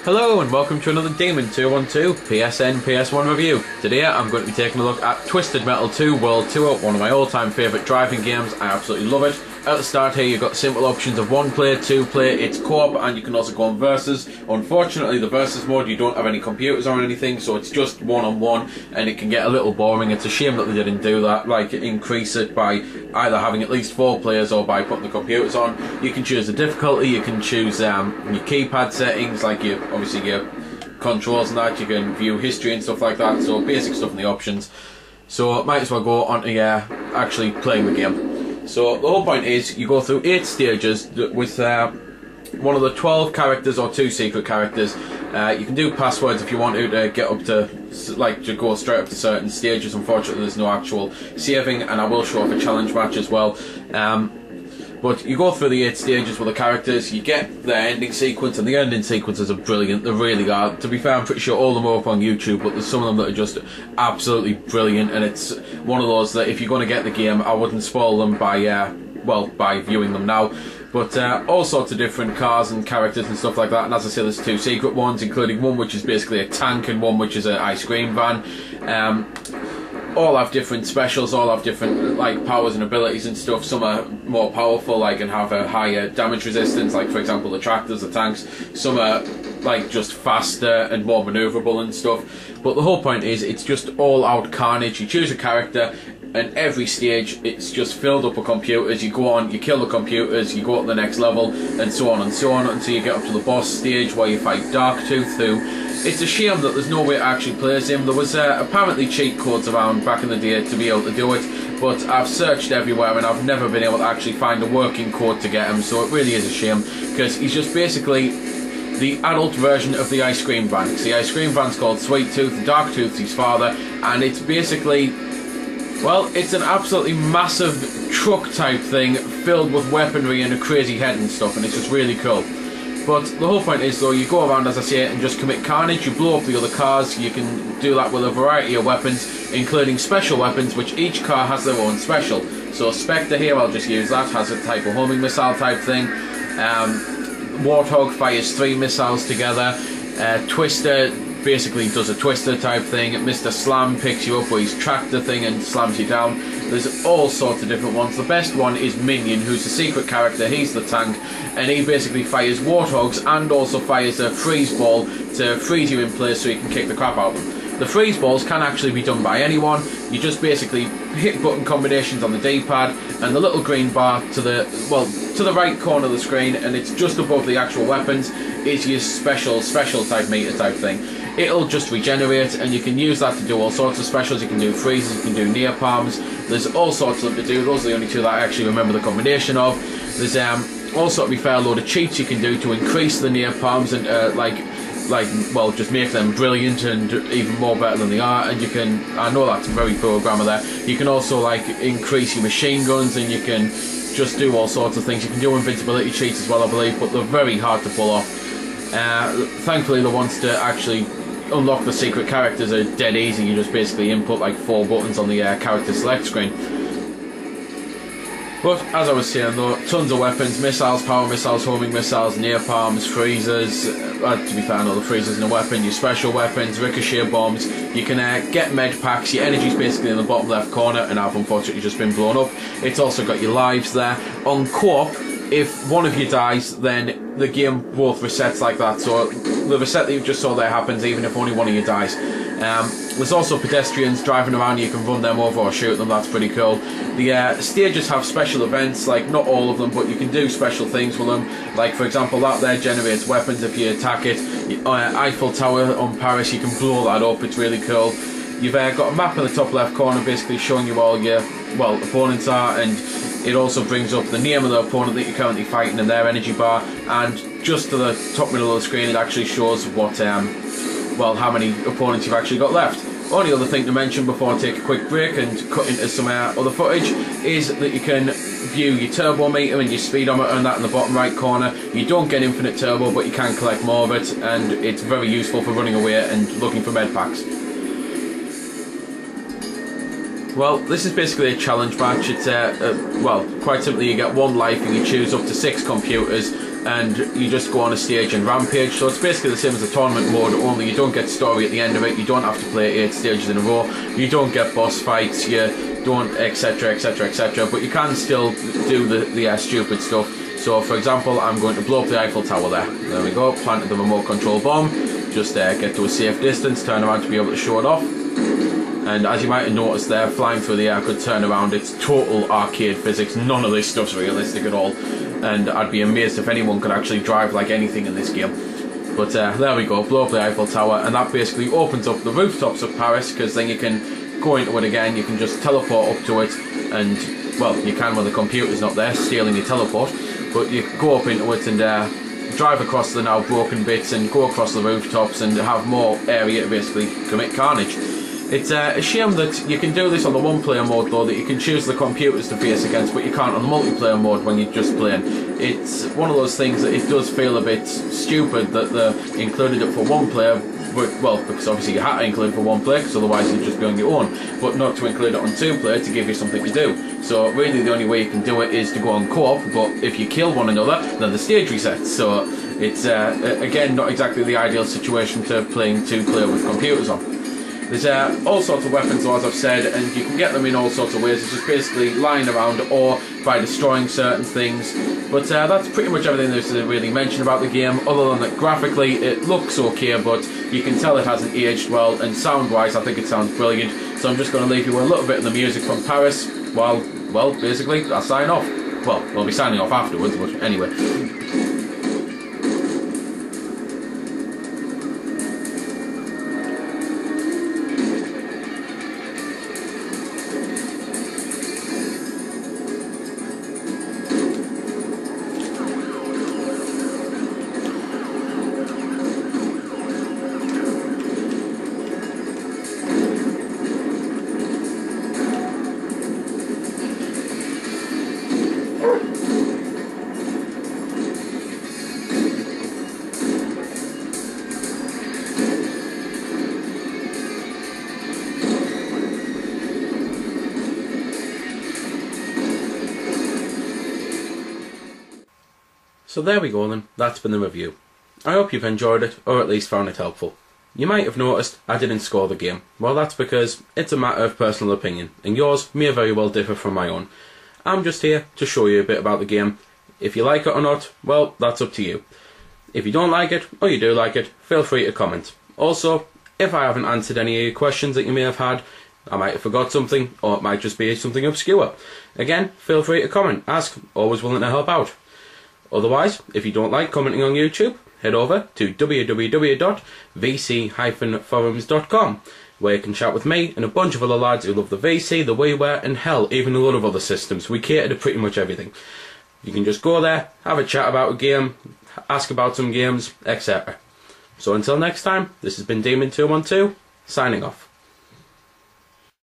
Hello and welcome to another Demon 212 PSN PS1 review. Today I'm going to be taking a look at Twisted Metal 2 World Tour, one of my all-time favourite driving games. I absolutely love it. At the start here you've got simple options of 1 player, 2 player, it's co-op, and you can also go on versus. Unfortunately the versus mode you don't have any computers or anything, so it's just one-on-one and it can get a little boring. It's a shame that they didn't do that, like increase it by either having at least 4 players or by putting the computers on. You can choose the difficulty, you can choose your keypad settings, like obviously your controls and that. You can view history and stuff like that, so basic stuff in the options. So might as well go on to actually playing the game. So the whole point is you go through 8 stages with one of the 12 characters or 2 secret characters. You can do passwords if you want to get up to, like, to go straight up to certain stages. Unfortunately there's no actual saving, and I will show off a challenge match as well. But you go through the 8 stages with the characters, you get the ending sequence, and the ending sequences are brilliant, they really are. To be fair, I'm pretty sure all of them are up on YouTube, but there's some of them that are just absolutely brilliant, and it's one of those that if you're going to get the game, I wouldn't spoil them by, by viewing them now. But all sorts of different cars and characters and stuff like that, and as I say, there's 2 secret ones, including one which is basically a tank and one which is an ice cream van. All have different specials, all have different like powers and abilities and stuff. Some are more powerful, like, and have a higher damage resistance, like for example the tractors, the tanks. Some are like just faster and more maneuverable and stuff. But the whole point is it's just all out carnage. You choose a character, and every stage it's just filled up with computers. You go on, you kill the computers, you go up to the next level, and so on until you get up to the boss stage where you fight Darktooth, who, it's a shame that there's no way to actually play as him. There was apparently cheat codes around back in the day to be able to do it, but I've searched everywhere and I've never been able to actually find a working code to get him, so it really is a shame, because he's just basically the adult version of the ice cream van. The ice cream van's called Sweet Tooth, Darktooth's his father, and it's basically, well, it's an absolutely massive truck type thing filled with weaponry and a crazy head and stuff, and it's just really cool. But the whole point is, though, you go around, as I say, and just commit carnage. You blow up the other cars. You can do that with a variety of weapons, including special weapons, which each car has their own special. So Spectre here, I'll just use that, has a type of homing missile type thing. Warthog fires 3 missiles together. Twister basically does a twister type thing. Mr. Slam picks you up with his tractor thing and slams you down. There's all sorts of different ones. The best one is Minion, who's the secret character. He's the tank, and he basically fires warthogs and also fires a freeze ball to freeze you in place so you can kick the crap out of them. The freeze balls can actually be done by anyone. You just basically hit button combinations on the D-pad, and the little green bar to the right corner of the screen, and it's just above the actual weapons, is your special type meter type thing. It'll just regenerate, and you can use that to do all sorts of specials. You can do freezes, you can do near palms. There's all sorts of them to do. Those are the only 2 that I actually remember the combination of. There's also, to be fair, a load of cheats you can do to increase the near palms and well, just make them brilliant and even more better than they are. And you can, I know that's very poor grammar there, you can also like increase your machine guns, and you can just do all sorts of things. You can do invincibility cheats as well, I believe, but they're very hard to pull off. Thankfully the ones to actually unlock the secret characters are dead easy. You just basically input like 4 buttons on the character select screen. But as I was saying, though, tons of weapons: missiles, power missiles, homing missiles, near palms, freezers. To be fair, I know the freezers in a weapon. Your special weapons, ricochet bombs. You can get med packs. Your energy's basically in the bottom left corner, and I've unfortunately just been blown up. It's also got your lives there. On co-op, if one of you dies, then the game both resets like that. So the reset that you just saw there happens even if only one of you dies. There's also pedestrians driving around. You can run them over or shoot them. That's pretty cool. The stages have special events, like not all of them, but you can do special things with them. Like for example, that there generates weapons if you attack it. Eiffel Tower on Paris, you can blow that up. It's really cool. You've got a map in the top left corner basically showing you all your, well, opponents are, and it also brings up the name of the opponent that you're currently fighting and their energy bar, and just to the top middle of the screen it actually shows what, well, how many opponents you've actually got left. Only other thing to mention before I take a quick break and cut into some other footage is that you can view your turbo meter and your speedometer and that in the bottom right corner. You don't get infinite turbo, but you can collect more of it, and it's very useful for running away and looking for med packs. Well, this is basically a challenge match. It's well, quite simply, you get 1 life and you choose up to 6 computers, and you just go on a stage and rampage. So it's basically the same as the tournament mode, only you don't get story at the end of it. You don't have to play 8 stages in a row. You don't get boss fights. You don't, etc, etc, etc. But you can still do the stupid stuff. So, for example, I'm going to blow up the Eiffel Tower there. There we go. Planted the remote control bomb. Just get to a safe distance. Turn around to be able to show it off. And as you might have noticed there, flying through the air could turn around. It's total arcade physics. None of this stuff's realistic at all. And I'd be amazed if anyone could actually drive like anything in this game. But there we go, blow up the Eiffel Tower, and that basically opens up the rooftops of Paris, because then you can go into it again. You can just teleport up to it, and, well, you can when the computer's not there, stealing your teleport. But you go up into it and drive across the now broken bits and go across the rooftops and have more area to basically commit carnage. It's a shame that you can do this on the 1-player mode, though, that you can choose the computers to face against, but you can't on the multiplayer mode when you're just playing. It's one of those things that it does feel a bit stupid that they included it for 1 player, but, well, because obviously you had to include it for 1 player, because otherwise you'd just be on your own, but not to include it on 2 player to give you something to do. So really the only way you can do it is to go on co-op, but if you kill one another, then the stage resets. So it's, again, not exactly the ideal situation to playing 2-player with computers on. There's all sorts of weapons, though, as I've said, and you can get them in all sorts of ways. It's just basically lying around or by destroying certain things. But that's pretty much everything there's to really mention about the game, other than that graphically it looks okay, but you can tell it hasn't aged well, and sound-wise I think it sounds brilliant. So I'm just going to leave you with a little bit of the music from Paris while, well, basically, I sign off. Well, we'll be signing off afterwards, but anyway. So there we go then, that's been the review. I hope you've enjoyed it, or at least found it helpful. You might have noticed I didn't score the game. Well, that's because it's a matter of personal opinion, and yours may very well differ from my own. I'm just here to show you a bit about the game. If you like it or not, well, that's up to you. If you don't like it, or you do like it, feel free to comment. Also, if I haven't answered any of your questions that you may have had, I might have forgot something, or it might just be something obscure. Again, feel free to comment, ask, always willing to help out. Otherwise, if you don't like commenting on YouTube, head over to www.vc-forums.com, where you can chat with me and a bunch of other lads who love the VC, the WiiWare, and hell, even a lot of other systems. We cater to pretty much everything. You can just go there, have a chat about a game, ask about some games, etc. So until next time, this has been Demon212, signing off.